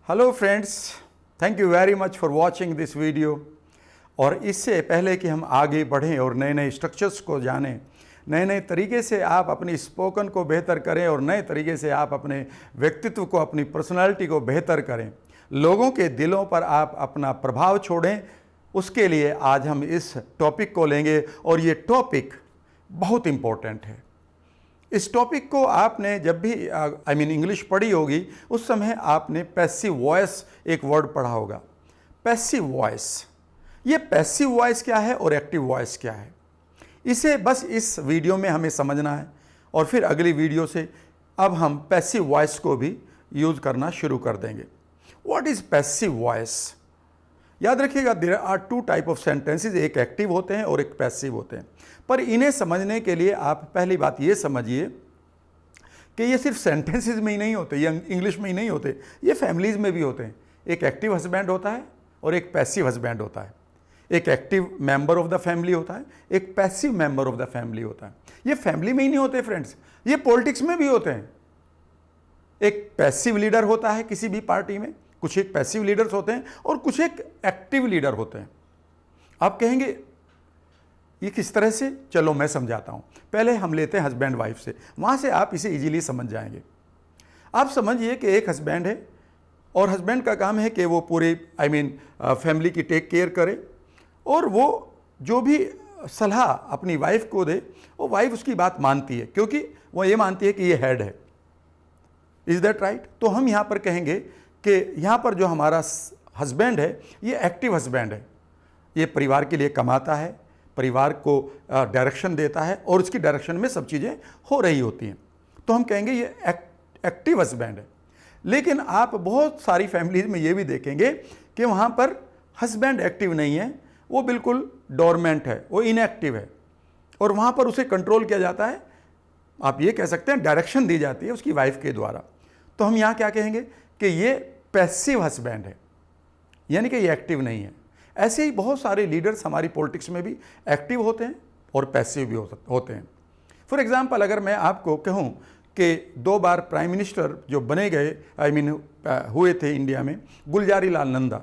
Hello friends, thank you very much for watching this video. और इससे पहले कि हम आगे बढ़ें और नए नए स्ट्रक्चर्स को जानें, नए नए तरीके से आप अपनी स्पोकन को बेहतर करें और नए तरीके से आप अपने व्यक्तित्व को, अपनी पर्सनालिटी को बेहतर करें, लोगों के दिलों पर आप अपना प्रभाव छोड़ें, उसके लिए आज हम इस टॉपिक को लेंगे। और ये टॉपिक बहुत इम्पोर्टेंट है। इस टॉपिक को आपने जब भी इंग्लिश पढ़ी होगी, उस समय आपने पैसिव वॉइस एक वर्ड पढ़ा होगा। पैसिव वॉइस, ये पैसिव वॉइस क्या है और एक्टिव वॉइस क्या है, इसे बस इस वीडियो में हमें समझना है। और फिर अगली वीडियो से अब हम पैसिव वॉइस को भी यूज़ करना शुरू कर देंगे। What is passive voice? याद रखिएगा, there are two type of sentences, एक एक्टिव होते हैं और एक पैसिव होते हैं। पर इन्हें समझने के लिए आप पहली बात ये समझिए कि ये सिर्फ सेंटेंसेस में ही नहीं होते, ये इंग्लिश में ही नहीं होते, ये फैमिलीज़ में भी होते हैं। एक एक्टिव हस्बैंड होता है और एक पैसिव हस्बैंड होता है। एक active member of the family होता है, एक passive member of the family होता है। ये फैमिली में ही नहीं होते फ्रेंड्स, ये पॉलिटिक्स में भी होते हैं। एक पैसिव लीडर होता है किसी भी पार्टी में, कुछ एक पैसिव लीडर्स होते हैं और कुछ एक एक्टिव लीडर होते हैं। आप कहेंगे ये किस तरह से? चलो मैं समझाता हूं। पहले हम लेते हैं हस्बैंड वाइफ से, वहां से आप इसे इजीली समझ जाएंगे। आप समझिए कि एक हस्बैंड है और हस्बैंड का काम है कि वो पूरे फैमिली की टेक केयर करे, और वो जो भी सलाह अपनी वाइफ को दे, वो वाइफ उसकी बात मानती है, क्योंकि वो ये मानती है कि ये हेड है। Is that right? तो हम यहाँ पर कहेंगे कि यहाँ पर जो हमारा हस्बैंड है, ये एक्टिव हस्बैंड है। ये परिवार के लिए कमाता है, परिवार को डायरेक्शन देता है, और उसकी डायरेक्शन में सब चीज़ें हो रही होती हैं। तो हम कहेंगे ये एक्टिव हस्बैंड है। लेकिन आप बहुत सारी फैमिलीज में ये भी देखेंगे कि वहाँ पर हस्बैंड एक्टिव नहीं है, वो बिल्कुल डोरमेंट है, वो इनएक्टिव है, और वहाँ पर उसे कंट्रोल किया जाता है। आप ये कह सकते हैं डायरेक्शन दी जाती है उसकी वाइफ के द्वारा। तो हम यहाँ क्या कहेंगे कि ये पैसिव हस्बैंड है, यानी कि ये एक्टिव नहीं है। ऐसे ही बहुत सारे लीडर्स हमारी पॉलिटिक्स में भी एक्टिव होते हैं और पैसिव भी होते हैं। फॉर एग्जांपल, अगर मैं आपको कहूं कि 2 बार प्राइम मिनिस्टर जो बने गए हुए थे इंडिया में, गुलजारी लाल नंदा,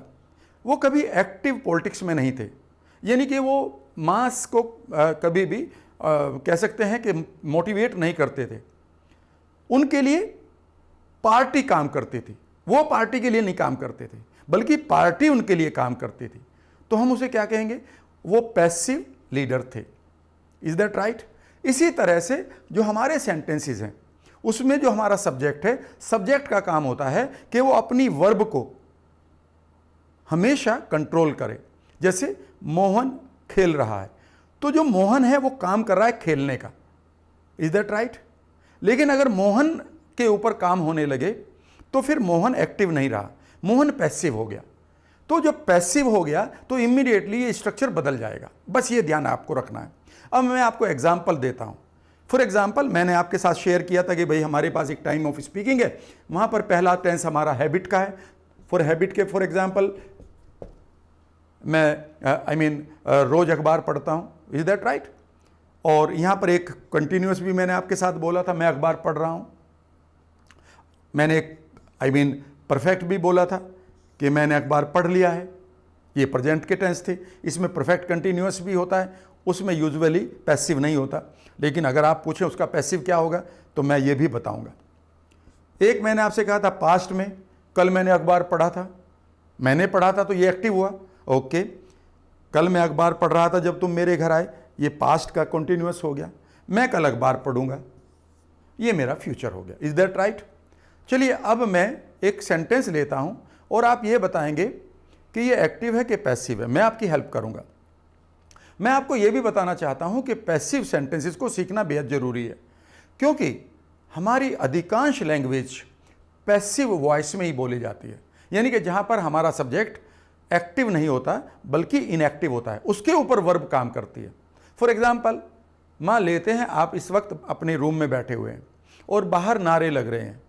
वो कभी एक्टिव पॉलिटिक्स में नहीं थे। यानी कि वो मास को कभी भी कह सकते हैं कि मोटिवेट नहीं करते थे। उनके लिए पार्टी काम करती थी, वो पार्टी के लिए नहीं काम करते थे, बल्कि पार्टी उनके लिए काम करती थी। तो हम उसे क्या कहेंगे? वो पैसिव लीडर थे। Is that right? इसी तरह से जो हमारे सेंटेंसेस हैं, उसमें जो हमारा सब्जेक्ट है, सब्जेक्ट का काम होता है कि वो अपनी वर्ब को हमेशा कंट्रोल करे। जैसे मोहन खेल रहा है, तो जो मोहन है वो काम कर रहा है खेलने का। Is that right? लेकिन अगर मोहन के ऊपर काम होने लगे तो फिर मोहन एक्टिव नहीं रहा, मोहन पैसिव हो गया। तो जब पैसिव हो गया तो इमीडिएटली ये स्ट्रक्चर बदल जाएगा। बस ये ध्यान आपको रखना है। अब मैं आपको एग्जांपल देता हूं। फॉर एग्जांपल, मैंने आपके साथ शेयर किया था कि भाई हमारे पास एक टाइम ऑफ स्पीकिंग है, वहां पर पहला टेंस हमारा हैबिट का है। फॉर एग्जांपल, मैं रोज अखबार पढ़ता हूं। Is that right? और यहां पर एक कंटिन्यूअस भी मैंने आपके साथ बोला था, मैं अखबार पढ़ रहा हूं। मैंने एक परफेक्ट भी बोला था कि मैंने अखबार पढ़ लिया है। ये प्रेजेंट के टेंस थे। इसमें परफेक्ट कंटिन्यूअस भी होता है, उसमें यूजुअली पैसिव नहीं होता। लेकिन अगर आप पूछें उसका पैसिव क्या होगा, तो मैं ये भी बताऊंगा। एक मैंने आपसे कहा था पास्ट में, कल मैंने अखबार पढ़ा था। मैंने पढ़ा था तो ये एक्टिव हुआ। ओके, कल मैं अखबार पढ़ रहा था जब तुम मेरे घर आए, ये पास्ट का कंटिन्यूअस हो गया। मैं कल अखबार पढ़ूंगा, ये मेरा फ्यूचर हो गया। Is that right? चलिए, अब मैं एक सेंटेंस लेता हूं और आप ये बताएंगे कि ये एक्टिव है कि पैसिव है। मैं आपकी हेल्प करूंगा। मैं आपको ये भी बताना चाहता हूं कि पैसिव सेंटेंसेस को सीखना बेहद जरूरी है, क्योंकि हमारी अधिकांश लैंग्वेज पैसिव वॉइस में ही बोली जाती है। यानी कि जहां पर हमारा सब्जेक्ट एक्टिव नहीं होता बल्कि इनएक्टिव होता है, उसके ऊपर वर्ब काम करती है। फॉर एग्जाम्पल, मान लेते हैं आप इस वक्त अपने रूम में बैठे हुए हैं और बाहर नारे लग रहे हैं,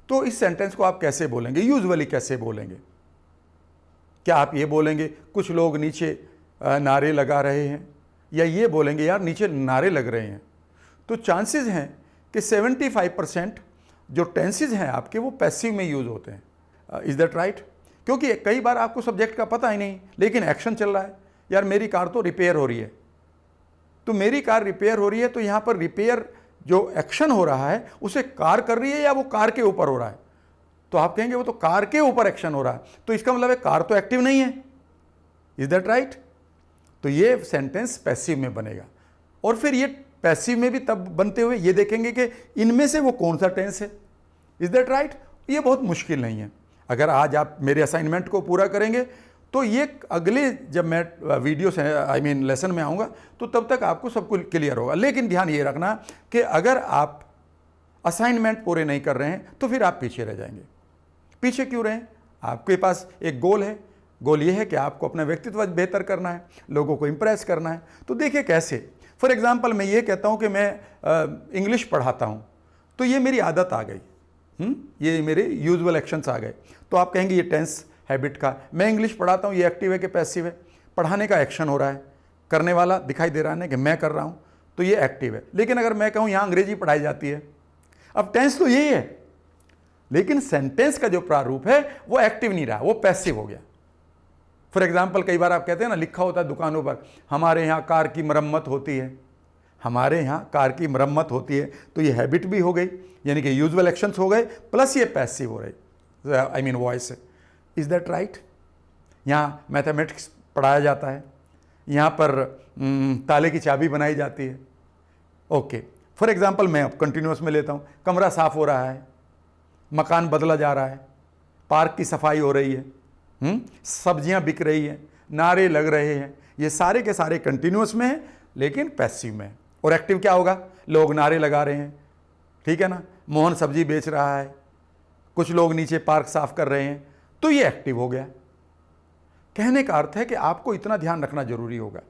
तो इस सेंटेंस को आप कैसे बोलेंगे? यूजुअली कैसे बोलेंगे? क्या आप ये बोलेंगे कुछ लोग नीचे नारे लगा रहे हैं, या ये बोलेंगे यार नीचे नारे लग रहे हैं? तो चांसेस हैं कि 75% जो टेंसेज हैं आपके वो पैसिव में यूज़ होते हैं। Is that right? क्योंकि कई बार आपको सब्जेक्ट का पता ही नहीं, लेकिन एक्शन चल रहा है। यार मेरी कार तो रिपेयर हो रही है, तो मेरी कार रिपेयर हो रही है, तो यहां पर रिपेयर जो एक्शन हो रहा है उसे कार कर रही है या वो कार के ऊपर हो रहा है? तो आप कहेंगे वो तो कार के ऊपर एक्शन हो रहा है, तो इसका मतलब है कार तो एक्टिव नहीं है। Is that right? तो ये सेंटेंस पैसिव में बनेगा। और फिर ये पैसिव में भी तब बनते हुए ये देखेंगे कि इनमें से वो कौन सा टेंस है। Is that right? ये बहुत मुश्किल नहीं है। अगर आज आप मेरे असाइनमेंट को पूरा करेंगे तो ये अगले जब मैं वीडियो से लेसन में आऊँगा तो तब तक आपको सब कुछ क्लियर होगा। लेकिन ध्यान ये रखना कि अगर आप असाइनमेंट पूरे नहीं कर रहे हैं तो फिर आप पीछे रह जाएंगे। पीछे क्यों रहें? आपके पास एक गोल है। गोल ये है कि आपको अपना व्यक्तित्व बेहतर करना है, लोगों को इंप्रेस करना है। तो देखिए कैसे। फॉर एग्जाम्पल मैं ये कहता हूँ कि मैं इंग्लिश पढ़ाता हूँ, तो ये मेरी आदत आ गई, ये मेरे यूजुअल एक्शंस आ गए। तो आप कहेंगे ये टेंस हैबिट का, मैं इंग्लिश पढ़ाता हूँ, ये एक्टिव है कि पैसिव है? पढ़ाने का एक्शन हो रहा है, करने वाला दिखाई दे रहा है कि मैं कर रहा हूँ, तो ये एक्टिव है। लेकिन अगर मैं कहूँ यहाँ अंग्रेजी पढ़ाई जाती है, अब टेंस तो यही है, लेकिन सेंटेंस का जो प्रारूप है वो एक्टिव नहीं रहा, वो पैसिव हो गया। फॉर एग्जाम्पल कई बार आप कहते हैं ना, लिखा होता है दुकानों पर हमारे यहाँ कार की मरम्मत होती है, हमारे यहाँ कार की मरम्मत होती है। तो ये हैबिट भी हो गई, यानी कि यूजुअल एक्शंस हो गए, प्लस ये पैसिव हो रही, वॉइस है। Is that right? यहाँ मैथमेटिक्स पढ़ाया जाता है, यहाँ पर ताले की चाबी बनाई जाती है। ओके, फॉर एग्जाम्पल मैं अब कंटिन्यूस में लेता हूँ, कमरा साफ हो रहा है, मकान बदला जा रहा है, पार्क की सफाई हो रही है, सब्जियां बिक रही हैं, नारे लग रहे हैं। ये सारे के सारे कंटिन्यूस में हैं, लेकिन पैसिव में। और एक्टिव क्या होगा? लोग नारे लगा रहे हैं, ठीक है ना, मोहन सब्जी बेच रहा है, कुछ लोग नीचे पार्क साफ कर रहे हैं, तो ये एक्टिव हो गया। कहने का अर्थ है कि आपको इतना ध्यान रखना जरूरी होगा।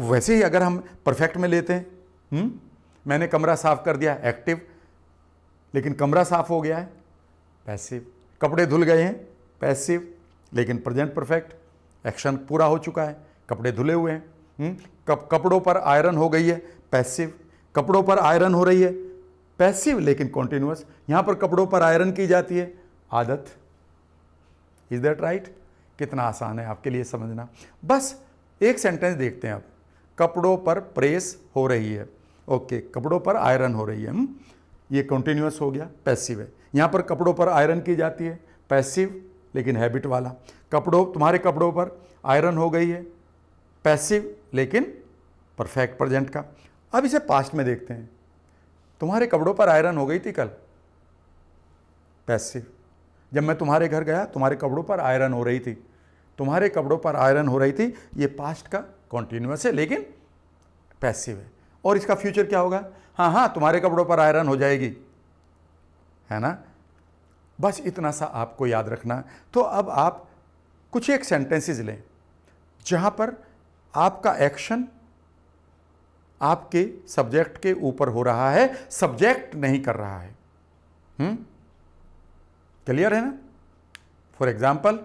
वैसे ही अगर हम परफेक्ट में लेते हैं, मैंने कमरा साफ कर दिया, एक्टिव, लेकिन कमरा साफ हो गया है, पैसिव। कपड़े धुल गए हैं, पैसिव, लेकिन प्रेजेंट परफेक्ट, एक्शन पूरा हो चुका है, कपड़े धुले हुए हैं। कपड़ों पर आयरन हो गई है, पैसिव। कपड़ों पर आयरन हो रही है, पैसिव, लेकिन कॉन्टिन्यूअस। यहां पर कपड़ों पर आयरन की जाती है, आदत। Is that right? कितना आसान है आपके लिए समझना। बस एक सेंटेंस देखते हैं अब। कपड़ों पर प्रेस हो रही है, ओके, कपड़ों पर आयरन हो रही है, ये कॉन्टिन्यूअस हो गया, पैसिव है। यहां पर कपड़ों पर आयरन की जाती है, पैसिव, लेकिन हैबिट वाला। तुम्हारे कपड़ों पर आयरन हो गई है, पैसिव, लेकिन परफेक्ट प्रेजेंट का। अब इसे पास्ट में देखते हैं। तुम्हारे कपड़ों पर आयरन हो गई थी कल, पैसिव। जब मैं तुम्हारे घर गया, तुम्हारे कपड़ों पर आयरन हो रही थी, तुम्हारे कपड़ों पर आयरन हो रही थी, ये पास्ट का कॉन्टिन्यूअस है, लेकिन पैसिव है। और इसका फ्यूचर क्या होगा? हाँ, तुम्हारे कपड़ों पर आयरन हो जाएगी, है ना। बस इतना सा आपको याद रखना। तो अब आप कुछ एक सेंटेंसेस लें जहां पर आपका एक्शन आपके सब्जेक्ट के ऊपर हो रहा है, सब्जेक्ट नहीं कर रहा है। क्लियर है ना? फॉर एग्जाम्पल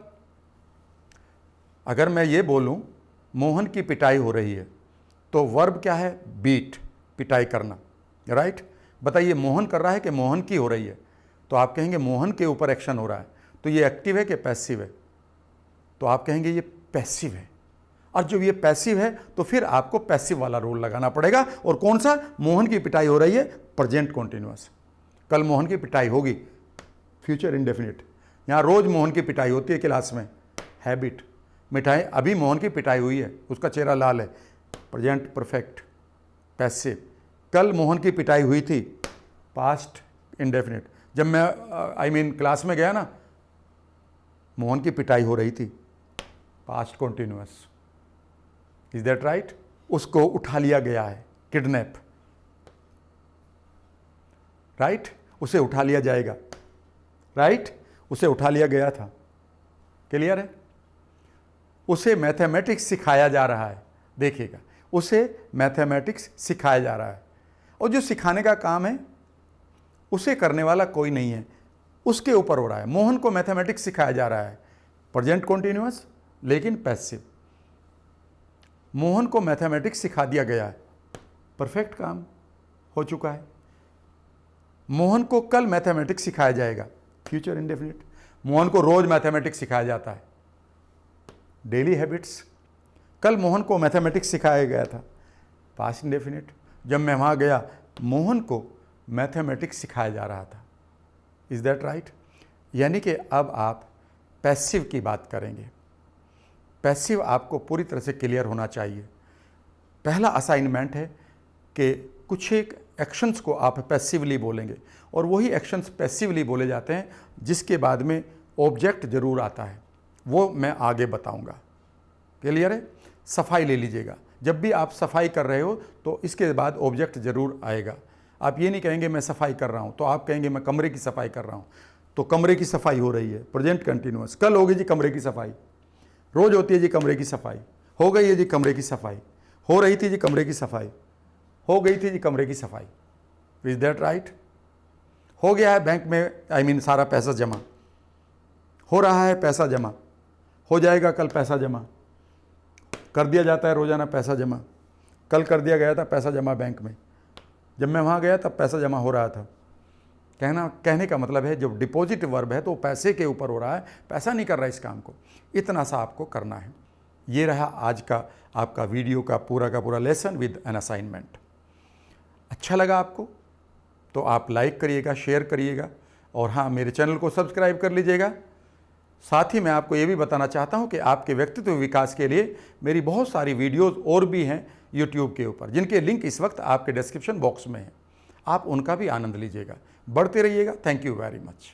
अगर मैं ये बोलूं मोहन की पिटाई हो रही है, तो वर्ब क्या है? बीट, पिटाई करना, राइट। बताइए मोहन कर रहा है कि मोहन की हो रही है? तो आप कहेंगे मोहन के ऊपर एक्शन हो रहा है, तो ये एक्टिव है कि पैसिव है? तो आप कहेंगे ये पैसिव है। और जब ये पैसिव है तो फिर आपको पैसिव वाला रोल लगाना पड़ेगा। और कौन सा? मोहन की पिटाई हो रही है, प्रेजेंट कॉन्टिन्यूअस। कल मोहन की पिटाई होगी, फ्यूचर इंडेफिनिट। यहाँ रोज मोहन की पिटाई होती है क्लास में, हैबिट। मिठाई, अभी मोहन की पिटाई हुई है, उसका चेहरा लाल है, प्रेजेंट परफेक्ट, पैसिव। कल मोहन की पिटाई हुई थी, पास्ट इंडेफिनिट। जब मैं क्लास में गया ना, मोहन की पिटाई हो रही थी, past continuous. Is that right? उसको उठा लिया गया है, किडनैप, राइट। उसे उठा लिया जाएगा, राइट। उसे उठा लिया गया था, क्लियर है। उसे मैथमेटिक्स सिखाया जा रहा है, देखिएगा, उसे मैथमेटिक्स सिखाया जा रहा है। और जो सिखाने का काम है उसे करने वाला कोई नहीं है, उसके ऊपर हो रहा है। मोहन को मैथमेटिक्स सिखाया जा रहा है, प्रेजेंट कॉन्टिन्यूअस, लेकिन पैसिव। मोहन को मैथमेटिक्स सिखा दिया गया है, परफेक्ट, काम हो चुका है। मोहन को कल मैथमेटिक्स सिखाया जाएगा, फ्यूचर इंडेफिनिट। मोहन को रोज मैथमेटिक्स सिखाया जाता है, डेली हैबिट्स। कल मोहन को मैथमेटिक्स सिखाया गया था, पास्ट इंडेफिनिट। जब मैं वहाँ गया मोहन को मैथमेटिक्स सिखाया जा रहा था। Is that right? यानी कि अब आप पैसिव की बात करेंगे। पैसिव आपको पूरी तरह से क्लियर होना चाहिए। पहला असाइनमेंट है कि कुछ एक एक्शंस को आप पैसिवली बोलेंगे, और वही एक्शंस पैसिवली बोले जाते हैं जिसके बाद में ऑब्जेक्ट जरूर आता है, वो मैं आगे बताऊंगा। क्लियर है? सफाई ले लीजिएगा, जब भी आप सफाई कर रहे हो तो इसके बाद ऑब्जेक्ट जरूर आएगा। आप ये नहीं कहेंगे मैं सफाई कर रहा हूँ, तो आप कहेंगे मैं कमरे की सफाई कर रहा हूँ, तो कमरे की सफाई हो रही है, प्रेजेंट कंटिन्यूअस। कल होगी जी कमरे की सफाई, रोज होती है जी कमरे की सफाई, हो गई है जी कमरे की सफाई, हो रही थी जी कमरे की सफाई, हो गई थी जी कमरे की सफाई। Is that right? हो गया है बैंक में सारा पैसा जमा, हो रहा है पैसा जमा, हो जाएगा कल पैसा जमा, कर दिया जाता है रोजाना पैसा जमा। कल कर दिया गया था पैसा जमा बैंक में, जब मैं वहाँ गया तब पैसा जमा हो रहा था। कहने का मतलब है जब डिपॉजिट वर्ब है तो पैसे के ऊपर हो रहा है, पैसा नहीं कर रहा है इस काम को। इतना सा आपको करना है। ये रहा आज का आपका वीडियो का पूरा लेसन विद एन असाइनमेंट। अच्छा लगा आपको तो आप लाइक करिएगा, शेयर करिएगा, और हाँ, मेरे चैनल को सब्सक्राइब कर लीजिएगा। साथ ही मैं आपको ये भी बताना चाहता हूँ कि आपके व्यक्तित्व विकास के लिए मेरी बहुत सारी वीडियोज़ और भी हैं यूट्यूब के ऊपर, जिनके लिंक इस वक्त आपके डिस्क्रिप्शन बॉक्स में है। आप उनका भी आनंद लीजिएगा। बढ़ते रहिएगा। Thank you very much.